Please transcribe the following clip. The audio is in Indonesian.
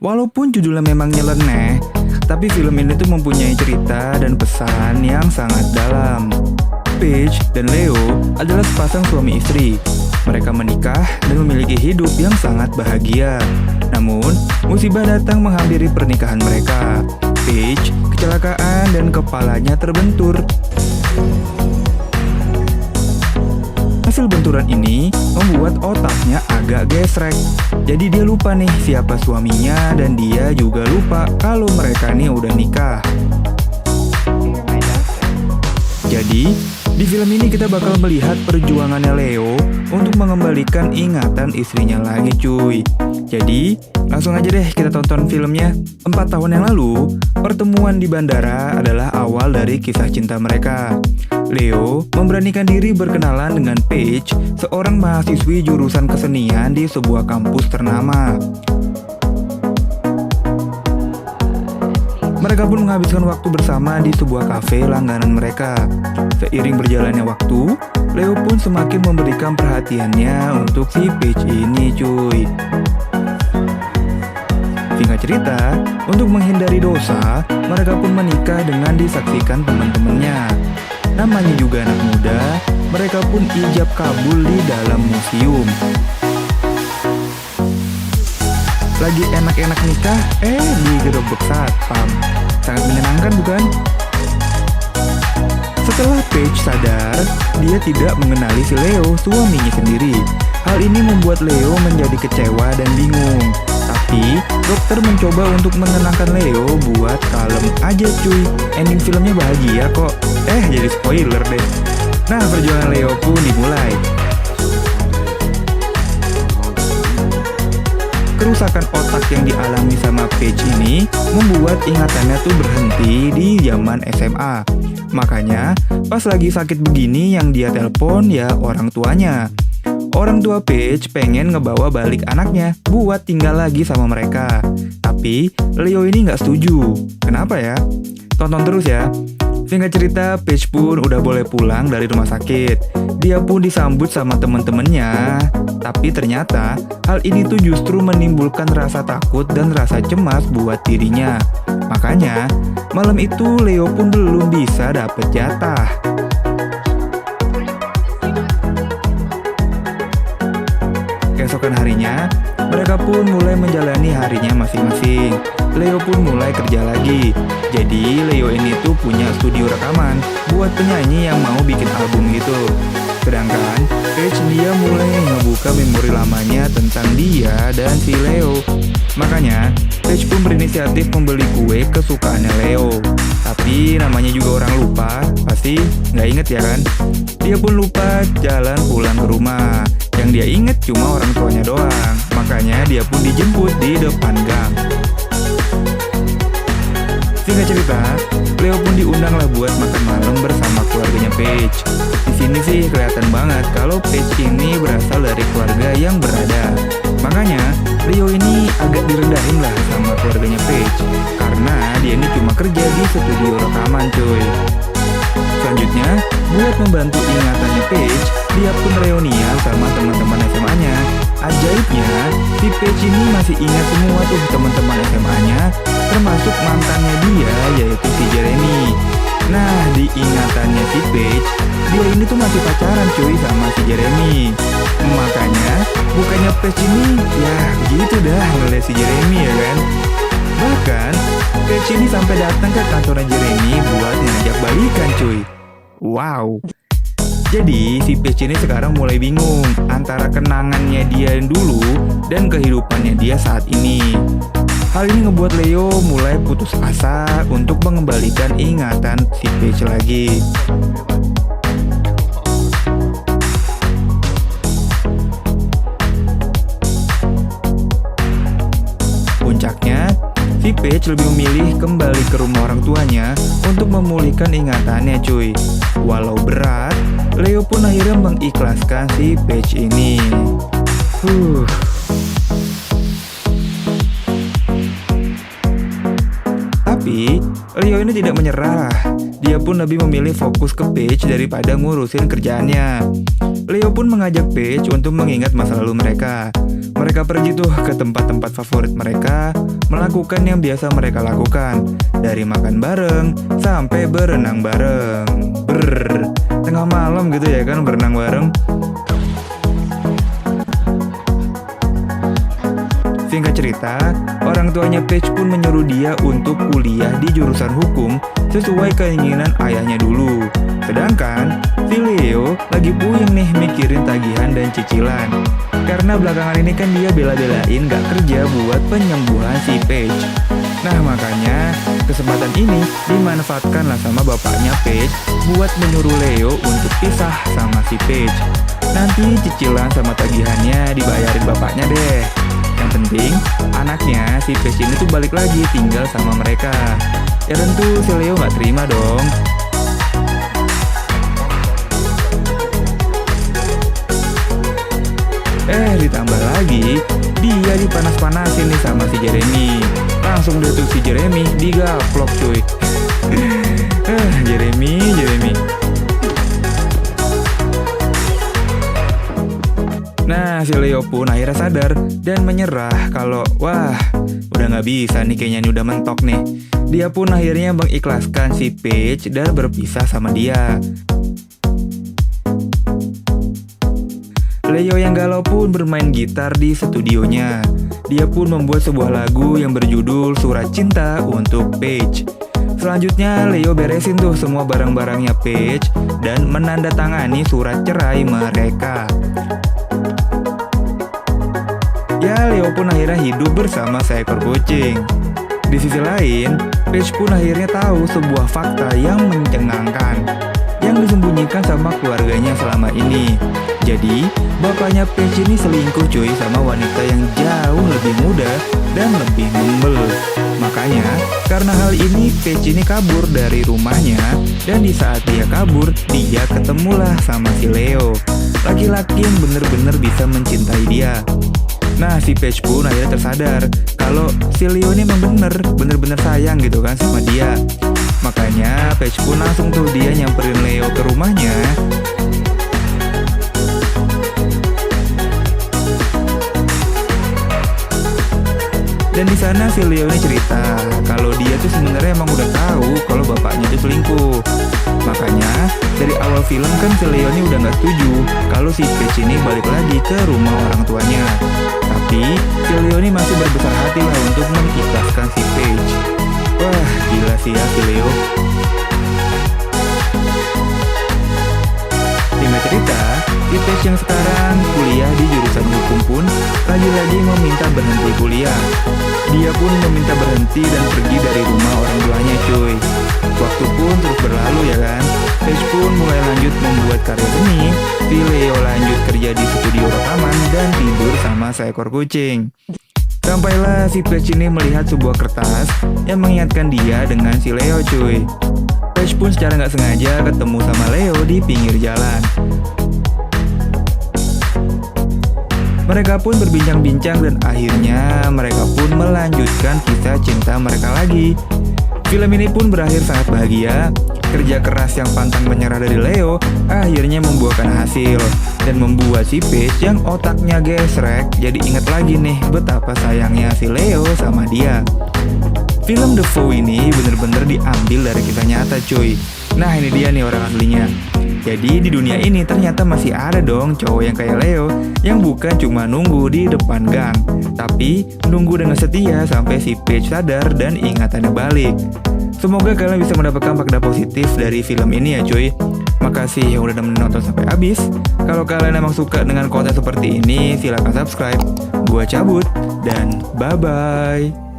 Walaupun judulnya memang nyeleneh, tapi film ini tuh mempunyai cerita dan pesan yang sangat dalam. Paige dan Leo adalah sepasang suami istri. Mereka menikah dan memiliki hidup yang sangat bahagia. Namun, musibah datang menghampiri pernikahan mereka. Paige kecelakaan dan kepalanya terbentur. Hasil benturan ini membuat otaknya agak gesrek. Jadi dia lupa nih siapa suaminya dan dia juga lupa kalau mereka nih udah nikah. Jadi, di film ini kita bakal melihat perjuangannya Leo untuk mengembalikan ingatan istrinya lagi cuy. Jadi, langsung aja deh kita tonton filmnya. 4 tahun yang lalu, pertemuan di bandara adalah awal dari kisah cinta mereka. Leo memberanikan diri berkenalan dengan Paige, seorang mahasiswi jurusan kesenian di sebuah kampus ternama. Mereka pun menghabiskan waktu bersama di sebuah kafe langganan mereka. Seiring berjalannya waktu, Leo pun semakin memberikan perhatiannya untuk si Paige ini cuy. Singkat cerita, untuk menghindari dosa, mereka pun menikah dengan disaksikan teman-temannya. Namanya juga anak muda, mereka pun ijab kabul di dalam museum. Lagi enak-enak nikah, digerebek satpam. Sangat menyenangkan bukan? Setelah Paige sadar, dia tidak mengenali si Leo, suaminya sendiri. Hal ini membuat Leo menjadi kecewa dan bingung. Tapi, dokter mencoba untuk menenangkan Leo buat kalem aja cuy. Ending filmnya bahagia kok. Jadi spoiler deh. Nah, perjuangan Leo pun dimulai. Kerusakan otak yang dialami sama Paige ini membuat ingatannya tuh berhenti di zaman SMA. Makanya, pas lagi sakit begini yang dia telepon ya orang tuanya. Orang tua Paige pengen ngebawa balik anaknya buat tinggal lagi sama mereka. Tapi Leo ini nggak setuju. Kenapa ya? Tonton terus ya. Singkat cerita, Paige pun udah boleh pulang dari rumah sakit. Dia pun disambut sama temen-temennya. Tapi ternyata hal ini tuh justru menimbulkan rasa takut dan rasa cemas buat dirinya. Makanya malam itu Leo pun belum bisa dapet jatah. Keesokan harinya, mereka pun mulai menjalani harinya masing-masing. Leo pun mulai kerja lagi. Jadi Leo ini tuh punya studio rekaman buat penyanyi yang mau bikin album gitu. Sedangkan Paige dia mulai ngebuka memori lamanya tentang dia dan si Leo. Makanya Paige pun berinisiatif membeli kue kesukaannya Leo. Tapi namanya juga orang lupa, pasti nggak inget ya kan? Dia pun lupa jalan pulang ke rumah. Yang dia inget cuma orang tuanya doang. Makanya dia pun dijemput di depan gang. Singkat cerita, Leo pun diundang lah buat makan malam bersama keluarganya Paige. Di sini sih kelihatan banget kalau Paige ini berasal dari keluarga yang berada. Makanya Leo ini agak direndahin lah sama keluarganya Paige karena dia ini cuma kerja di studio rekaman cuy. Selanjutnya, buat membantu ingatannya Paige, dia pun reunian sama teman-teman SMA-nya. Ajaibnya, si Paige ini masih ingat semua tuh teman-teman SMA-nya, termasuk mantannya dia, yaitu si Jeremy. Nah, di ingatannya si Paige, dia ini tuh masih pacaran cuy sama si Jeremy. Makanya, bukannya Paige ini, ya gitu dah ngeliat si Jeremy ya kan. Bahkan, Paige ini sampai datang ke kantornya Jeremy buat ngajak balikan cuy. Wow. Jadi si Paige ini sekarang mulai bingung antara kenangannya dia yang dulu dan kehidupannya dia saat ini. Hal ini ngebuat Leo mulai putus asa untuk mengembalikan ingatan si Paige lagi. Puncaknya, si Paige lebih memilih kembali ke rumah orang tuanya untuk memulihkan ingatannya cuy. Walau berat, Leo pun akhirnya mengikhlaskan si Paige ini. Tapi Leo ini tidak menyerah. Dia pun lebih memilih fokus ke Paige daripada ngurusin kerjaannya. Leo pun mengajak Paige untuk mengingat masa lalu mereka. Mereka pergi tuh ke tempat-tempat favorit mereka, melakukan yang biasa mereka lakukan, dari makan bareng sampai berenang bareng. Tengah malam gitu ya kan, berenang bareng. Singkat cerita, orang tuanya Paige pun menyuruh dia untuk kuliah di jurusan hukum sesuai keinginan ayahnya dulu. Sedangkan si Leo lagi puyeng nih mikirin tagihan dan cicilan. Karena belakangan ini kan dia bela-belain gak kerja buat penyembuhan si Paige. Nah makanya kesempatan ini dimanfaatkanlah sama bapaknya Paige buat menyuruh Leo untuk pisah sama si Paige. Nanti cicilan sama tagihannya dibayarin bapaknya deh. Yang penting anaknya si Paige ini tuh balik lagi tinggal sama mereka. Ya tentu si Leo gak terima dong. Ditambah lagi dia dipanas-panasin nih sama si Jeremy. Langsung deh tuh si Jeremy digaplok cuy. Jeremy. Nah si Leo pun akhirnya sadar dan menyerah kalau wah udah gak bisa nih, kayaknya ini udah mentok nih. Dia pun akhirnya mengikhlaskan si Paige dan berpisah sama dia. Leo yang galau pun bermain gitar di studionya. Dia pun membuat sebuah lagu yang berjudul Surat Cinta untuk Paige. Selanjutnya Leo beresin tuh semua barang-barangnya Paige dan menandatangani surat cerai mereka. Ya Leo pun akhirnya hidup bersama seekor kucing. Di sisi lain, Paige pun akhirnya tahu sebuah fakta yang mencengangkan yang disembunyikan sama keluarganya selama ini. Jadi, bapaknya Paige ini selingkuh cuy sama wanita yang jauh lebih muda dan lebih membel. Makanya, karena hal ini Paige ini kabur dari rumahnya. Dan di saat dia kabur, dia ketemulah sama si Leo, laki-laki yang bener-bener bisa mencintai dia. Nah si Paige pun akhirnya tersadar kalau si Leo ini memang bener-bener sayang gitu kan sama dia. Makanya Paige pun langsung tuh dia nyamperin Leo ke rumahnya. Dan di sana si Leo ini cerita kalau dia tuh sebenarnya emang udah tahu kalau bapaknya tuh selingkuh. Makanya dari awal film kan si Leo ini udah gak setuju kalau si Paige ini balik lagi ke rumah orang tuanya. Tapi si Leo ini masih berbesar hati lah untuk mengikhlaskan si Paige. Wah gila sih ya si Leo. Singkat cerita, si Paige yang sekarang kuliah di jurusan hukum pun lagi-lagi meminta berhenti kuliah. Dia pun meminta berhenti dan pergi dari rumah orang tuanya cuy. Waktu pun terus berlalu ya kan. Paige pun mulai lanjut membuat karya seni. Si Leo lanjut kerja di studio rekaman dan tidur sama seekor kucing. Sampailah si Paige ini melihat sebuah kertas yang mengingatkan dia dengan si Leo cuy. Paige pun secara nggak sengaja ketemu sama Leo di pinggir jalan. Mereka pun berbincang-bincang dan akhirnya mereka pun melanjutkan kisah cinta mereka lagi. Film ini pun berakhir sangat bahagia. Kerja keras yang pantang menyerah dari Leo akhirnya membuahkan hasil dan membuat si Paige yang otaknya gesrek jadi inget lagi nih betapa sayangnya si Leo sama dia. Film The Vow ini bener-bener diambil dari kisah nyata cuy. Nah ini dia nih orang aslinya. Jadi di dunia ini ternyata masih ada dong cowok yang kayak Leo yang bukan cuma nunggu di depan gang, tapi nunggu dengan setia sampai si Paige sadar dan ingatannya balik. Semoga kalian bisa mendapatkan fakta positif dari film ini ya cuy. Makasih yang udah menonton sampai habis. Kalau kalian emang suka dengan konten seperti ini, silahkan subscribe. Gua cabut dan bye-bye.